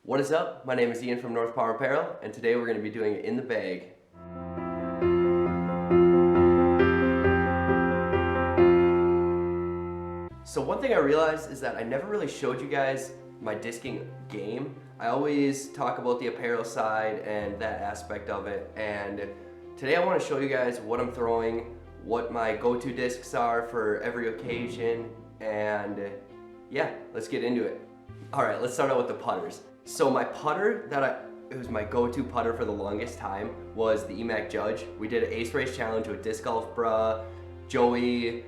What is up? My name is Ian from North Power Apparel, and today we're going to be doing it in the bag. So one thing I realized is that I never really showed you guys my disking game. I always talk about the apparel side and that aspect of it, and today I want to show you guys what I'm throwing, what my go-to discs are for every occasion, and yeah, let's get into it. Alright, let's start out with the putters. So my putter it was my go-to putter for the longest time was the Emac Judge. We did an Ace Race Challenge with Disc Golf Bruh, Joey,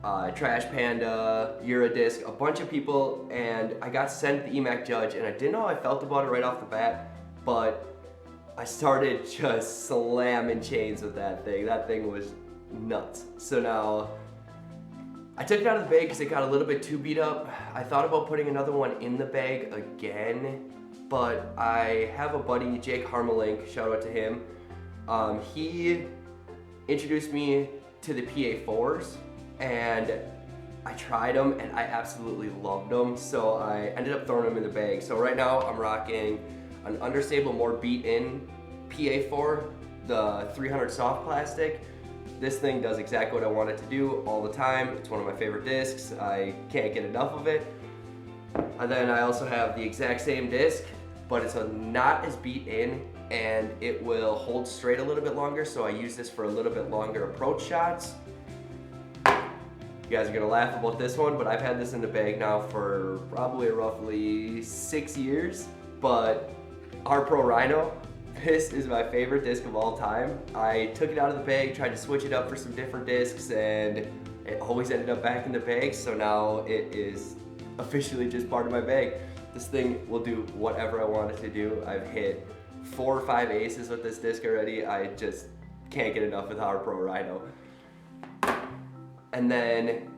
Trash Panda, Eurodisc, a bunch of people, and I got sent the Emac Judge, and I didn't know how I felt about it right off the bat, but I started just slamming chains with that thing. That thing was nuts. So now, I took it out of the bag because it got a little bit too beat up. I thought about putting another one in the bag again, but I have a buddy, Jake Harmelink, shout out to him. He introduced me to the PA4s, and I tried them and I absolutely loved them, so I ended up throwing them in the bag. So right now I'm rocking an understable, more beat-in PA4, the 300 soft plastic. This thing does exactly what I want it to do all the time. It's one of my favorite discs. I can't get enough of it. And then I also have the exact same disc, but it's not as beat in, and it will hold straight a little bit longer, so I use this for a little bit longer approach shots. You guys are gonna laugh about this one, but I've had this in the bag now for probably roughly 6 years. But our Pro Rhino, this is my favorite disc of all time. I took it out of the bag, tried to switch it up for some different discs, and it always ended up back in the bag, so now it is officially just part of my bag. This thing will do whatever I want it to do. I've hit 4 or 5 aces with this disc already. I just can't get enough with our Pro Rhino. And then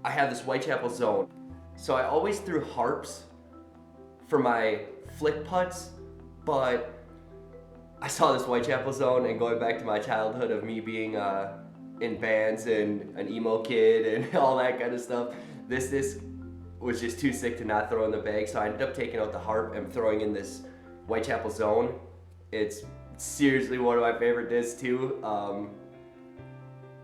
I have this Whitechapel Zone. So I always threw harps for my flick putts, but I saw this Whitechapel Zone, and going back to my childhood of me being in bands and an emo kid and all that kind of stuff, this disc was just too sick to not throw in the bag, so I ended up taking out the harp and throwing in this Whitechapel Zone. It's seriously one of my favorite discs too.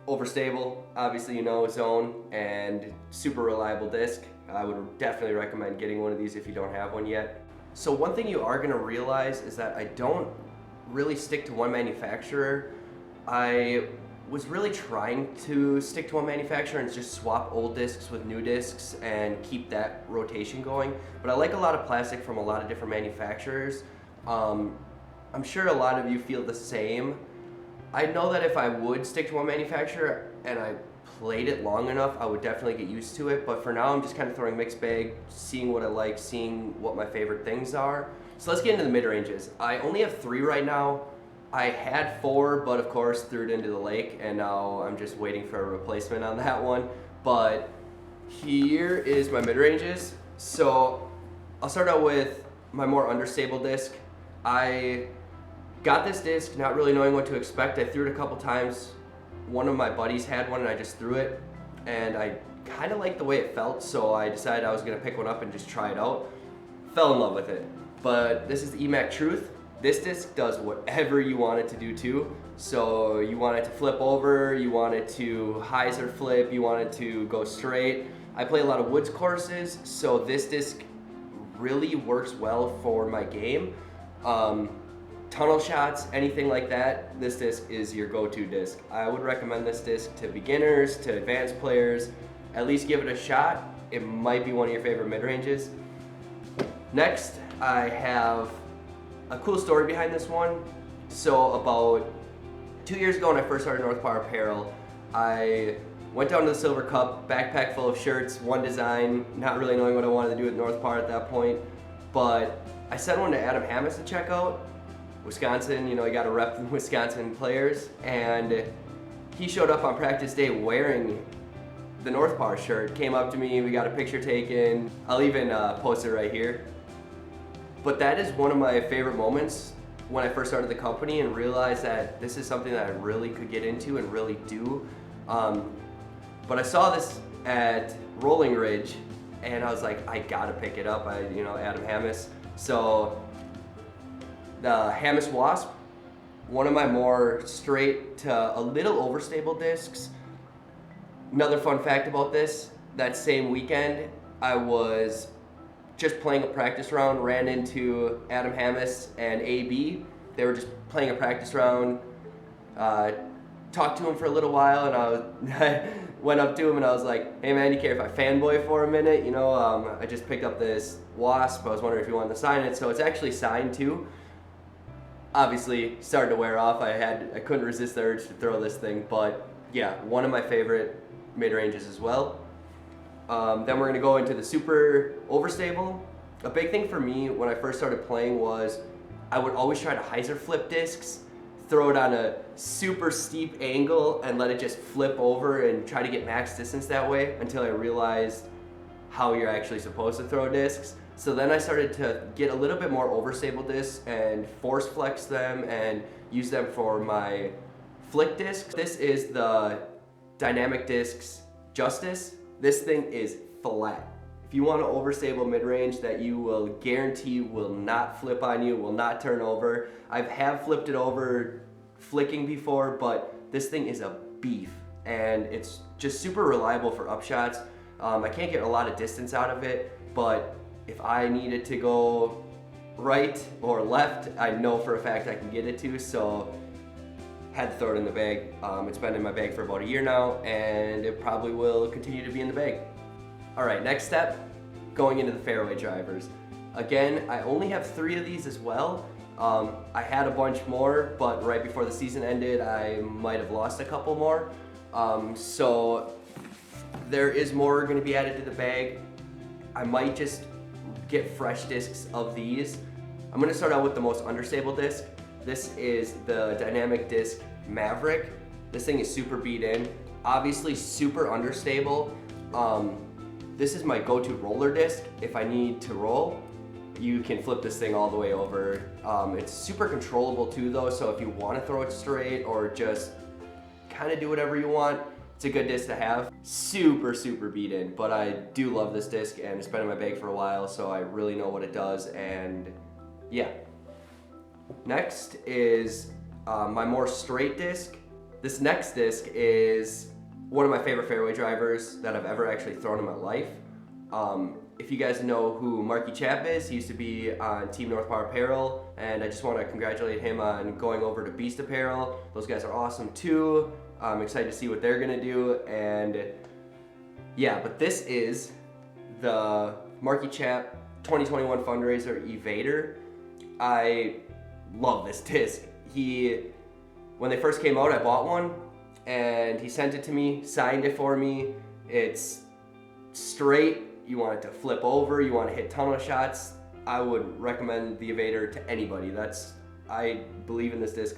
Overstable, obviously, you know, Zone, and super reliable disc. I would definitely recommend getting one of these if you don't have one yet. So one thing you are gonna realize is that I don't really stick to one manufacturer. I was really trying to stick to one manufacturer and just swap old discs with new discs and keep that rotation going. But I like a lot of plastic from a lot of different manufacturers. I'm sure a lot of you feel the same. I know that if I would stick to one manufacturer and I played it long enough, I would definitely get used to it. But for now, I'm just kind of throwing mixed bag, seeing what I like, seeing what my favorite things are. So let's get into the mid-ranges. I only have 3 right now. I had 4, but of course threw it into the lake, and now I'm just waiting for a replacement on that one. But here is my mid-ranges. So I'll start out with my more understable disc. I got this disc not really knowing what to expect. I threw it a couple times. One of my buddies had one and I just threw it, and I kind of liked the way it felt, so I decided I was gonna pick one up and just try it out. Fell in love with it. But this is the Emac Truth. This disc does whatever you want it to do too. So you want it to flip over, you want it to hyzer flip, you want it to go straight. I play a lot of woods courses, so this disc really works well for my game. Tunnel shots, anything like that, this disc is your go-to disc. I would recommend this disc to beginners, to advanced players. At least give it a shot. It might be one of your favorite mid-ranges. Next, I have a cool story behind this one. So about 2 years ago when I first started North Power Apparel, I went down to the Silver Cup, backpack full of shirts, one design, not really knowing what I wanted to do with North Power at that point. But I sent one to Adam Hammis to check out. Wisconsin, you know, you gotta rep the Wisconsin players, and he showed up on practice day wearing the North Power shirt, came up to me, we got a picture taken. I'll even post it right here. But that is one of my favorite moments when I first started the company and realized that this is something that I really could get into and really do. But I saw this at Rolling Ridge, and I was like, I gotta pick it up. Adam Hammis. So the Hamas Wasp, one of my more straight to a little overstable discs. Another fun fact about this, that same weekend I was just playing a practice round, ran into Adam Hamas and AB. They were just playing a practice round, talked to him for a little while, and I went up to him and I was like, hey man, you care if I fanboy for a minute? You know, I just picked up this Wasp, I was wondering if you wanted to sign it. So it's actually signed too. Obviously started to wear off. I couldn't resist the urge to throw this thing, but yeah, one of my favorite mid-ranges as well. Then we're gonna go into the super overstable. A big thing for me when I first started playing was I would always try to hyzer flip discs, throw it on a super steep angle and let it just flip over and try to get max distance that way until I realized how you're actually supposed to throw discs. So then I started to get a little bit more overstable discs and force flex them and use them for my flick discs. This is the Dynamic Discs Justice. This thing is flat. If you want an overstable mid-range that you will guarantee will not flip on you, will not turn over. I have flipped it over flicking before, but this thing is a beef and it's just super reliable for upshots. I can't get a lot of distance out of it, but if I needed to go right or left, I know for a fact I can get it to, so had to throw it in the bag. It's been in my bag for about a year now, and it probably will continue to be in the bag. All right, next step, going into the fairway drivers. Again, I only have 3 of these as well. I had a bunch more, but right before the season ended, I might have lost a couple more. So there is more gonna be added to the bag. I might just get fresh discs of these. I'm gonna start out with the most understable disc. This is the Dynamic Disc Maverick. This thing is super beat in, obviously super understable. This is my go-to roller disc. If I need to roll, you can flip this thing all the way over. It's super controllable too though, so if you wanna throw it straight or just kinda do whatever you want, it's a good disc to have. Super, super beat in, but I do love this disc and it's been in my bag for a while, so I really know what it does, and yeah. Next is my more straight disc. This next disc is one of my favorite fairway drivers that I've ever actually thrown in my life. If you guys know who Marky Chap is, he used to be on Team North Power Apparel, and I just want to congratulate him on going over to Beast Apparel. Those guys are awesome too. I'm excited to see what they're gonna do, and yeah, but this is the Marky Chap 2021 fundraiser Evader. I love this disc. When they first came out, I bought one, and he sent it to me, signed it for me. It's straight. You want it to flip over, you want to hit tunnel shots, I would recommend the Evader to anybody. I believe in this disc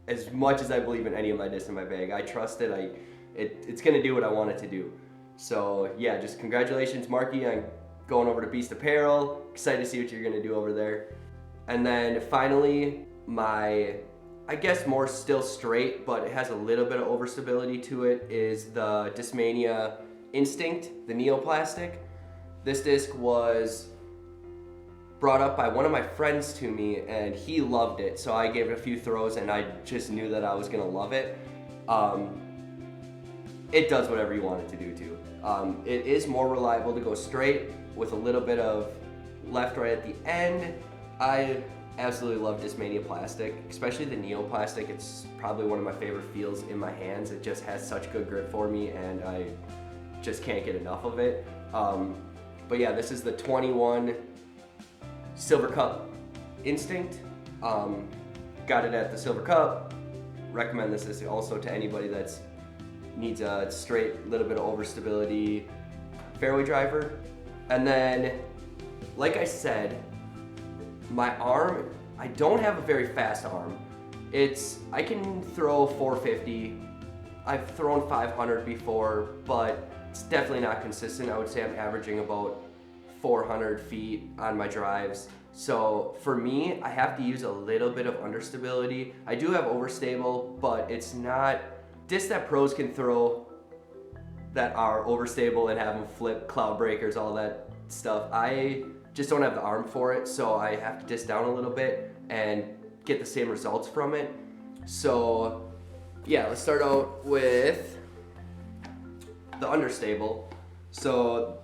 as much as I believe in any of my discs in my bag. I trust it. It's gonna do what I want it to do. So yeah, just congratulations, Marky, on going over to Beast Apparel. Excited to see what you're gonna do over there. And then finally, my, I guess more still straight, but it has a little bit of overstability to it, is the Discmania Instinct, the Neoplastic. This disc was brought up by one of my friends to me, and he loved it, so I gave it a few throws and I just knew that I was gonna love it. It does whatever you want it to do too. It is more reliable to go straight with a little bit of left right at the end. I absolutely love Discmania plastic, especially the Neoplastic. It's probably one of my favorite feels in my hands. It just has such good grip for me and I just can't get enough of it. But yeah, this is the 21 Silver Cup Instinct. Got it at the Silver Cup. Recommend this also to anybody that needs a straight, little bit of overstability fairway driver. And then, like I said, my arm, I don't have a very fast arm. I can throw 450. I've thrown 500 before, but it's definitely not consistent. I would say I'm averaging about 400 feet on my drives. So for me, I have to use a little bit of understability. I do have overstable, but it's not discs that pros can throw that are overstable and have them flip, cloud breakers, all that stuff. I just don't have the arm for it, so I have to disc down a little bit and get the same results from it. So yeah, let's start out with the understable. So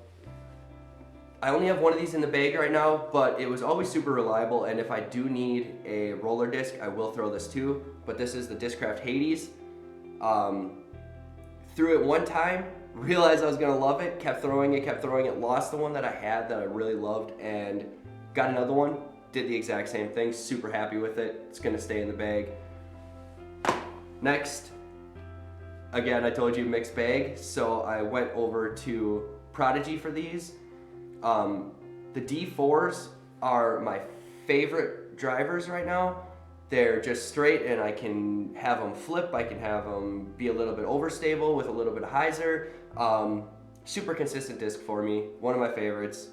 I only have one of these in the bag right now, but it was always super reliable, and if I do need a roller disc, I will throw this too. But this is the Discraft Hades. Threw it one time, realized I was gonna love it, kept throwing it, lost the one that I had that I really loved, and got another one, did the exact same thing, super happy with it. It's gonna stay in the bag. Next, again, I told you mixed bag, so I went over to Prodigy for these. The D4s are my favorite drivers right now. They're just straight, and I can have them flip, I can have them be a little bit overstable with a little bit of hyzer. Super consistent disc for me, one of my favorites.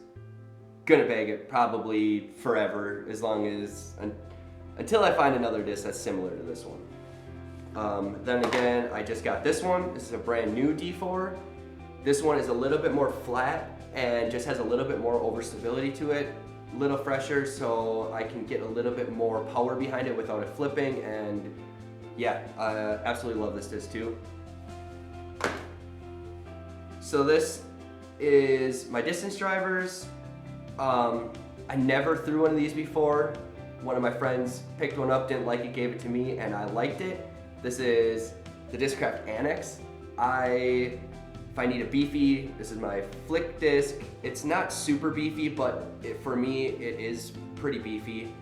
Gonna bag it probably forever, as long as, until I find another disc that's similar to this one. Then again, I just got this one. This is a brand new D4. This one is a little bit more flat and just has a little bit more overstability to it, a little fresher, so I can get a little bit more power behind it without it flipping. And yeah, I absolutely love this disc too. So this is my distance drivers. I never threw one of these before. One of my friends picked one up, didn't like it, gave it to me, and I liked it. This is the Discraft Annex. If I need a beefy, this is my flick disc. It's not super beefy, but for me, it is pretty beefy.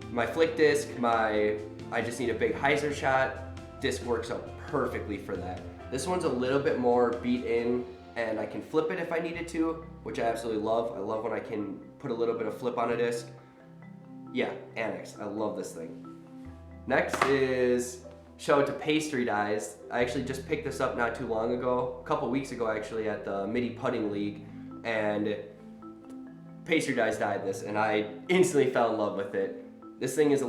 My flick disc, I just need a big hyzer shot. Disc works out perfectly for that. This one's a little bit more beat in, and I can flip it if I needed to, which I absolutely love. I love when I can put a little bit of flip on a disc. Yeah, Annex, I love this thing. Next is, shout out to Pastry Dyes. I actually just picked this up not too long ago, a couple weeks ago actually, at the Midi Putting League, and Pastry Dyes dyed this, and I instantly fell in love with it. This thing is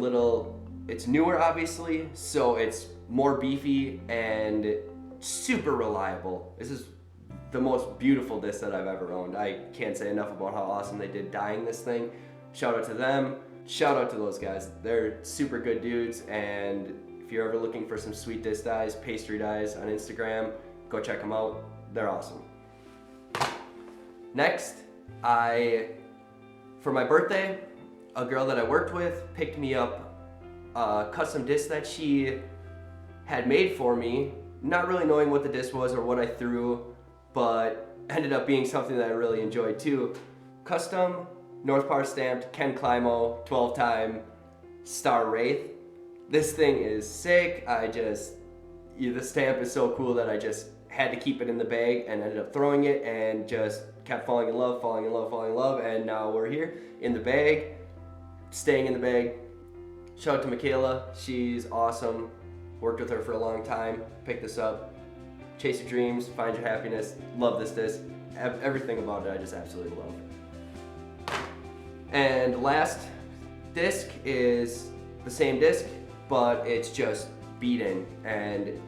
it's newer obviously, so it's more beefy and super reliable. This is the most beautiful disc that I've ever owned. I can't say enough about how awesome they did dyeing this thing. Shout out to them, shout out to those guys. They're super good dudes, and if you're ever looking for some sweet disc dyes, Pastry Dyes on Instagram, go check them out. They're awesome. Next, for my birthday, a girl that I worked with picked me up a custom disc that she had made for me, not really knowing what the disc was or what I threw, but ended up being something that I really enjoyed too. Custom, North Par stamped, Ken Climo, 12-time Star Wraith. This thing is sick. The stamp is so cool that I just had to keep it in the bag and ended up throwing it and just kept falling in love, and now we're here in the bag, staying in the bag. Shout out to Michaela, she's awesome. Worked with her for a long time, picked this up. Chase your dreams, find your happiness, love this disc. Everything about it I just absolutely love. And last disc is the same disc, but it's just beat-in, and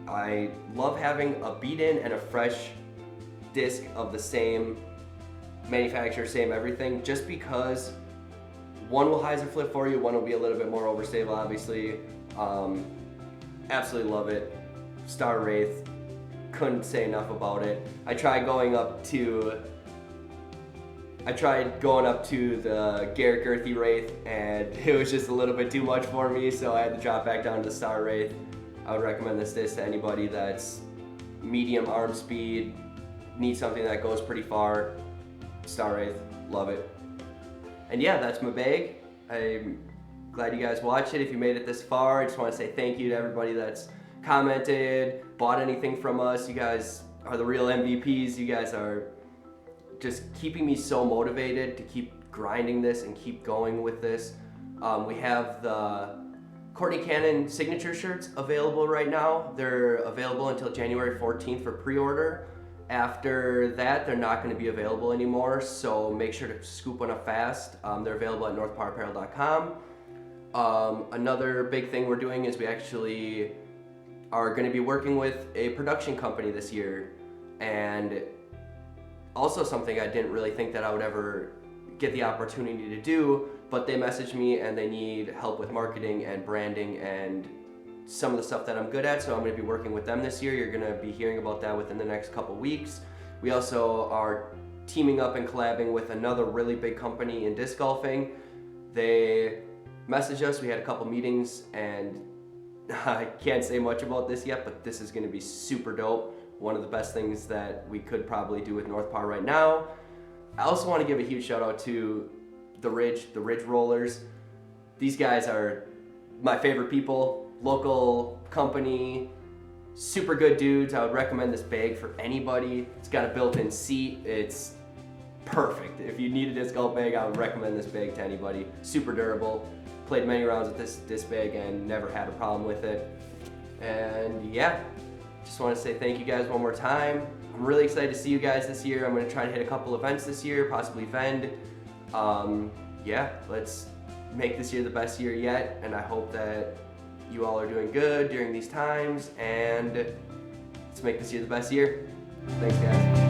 I love having a beat-in and a fresh disc of the same manufacturer, same everything, just because one will hyzer flip for you, one will be a little bit more overstable obviously. Absolutely love it. Star Wraith, couldn't say enough about it. I tried going up to the Garrett Girthy Wraith, and it was just a little bit too much for me, so I had to drop back down to Star Wraith. I would recommend this disc to anybody that's medium arm speed, needs something that goes pretty far. Star Wraith, love it. And yeah, that's my bag. I'm glad you guys watched it. If you made it this far, I just want to say thank you to everybody that's commented, bought anything from us. You guys are the real MVPs. You guys are just keeping me so motivated to keep grinding this and keep going with this. We have the Courtney Cannon signature shirts available right now. They're available until January 14th for pre-order. After that, they're not going to be available anymore, so make sure to scoop one up fast. They're available at northparapparel.com. Another big thing we're doing is we actually are going to be working with a production company this year, and also something I didn't really think that I would ever get the opportunity to do, but they messaged me and they need help with marketing and branding and some of the stuff that I'm good at, so I'm going to be working with them this year. You're going to be hearing about that within the next couple weeks. We also are teaming up and collabing with another really big company in disc golfing. They messaged us, we had a couple meetings, and I can't say much about this yet, but this is going to be super dope. One of the best things that we could probably do with North Par right now. I also want to give a huge shout out to the Ridge Rollers. These guys are my favorite people. Local company, super good dudes. I would recommend this bag for anybody. It's got a built-in seat. It's perfect. If you need a disc golf bag, I would recommend this bag to anybody. Super durable. Played many rounds with this bag and never had a problem with it. And yeah, just want to say thank you guys one more time. I'm really excited to see you guys this year. I'm going to try to hit a couple events this year, possibly Vend. Yeah, let's make this year the best year yet, and I hope that you all are doing good during these times, and let's make this year the best year. Thanks, guys.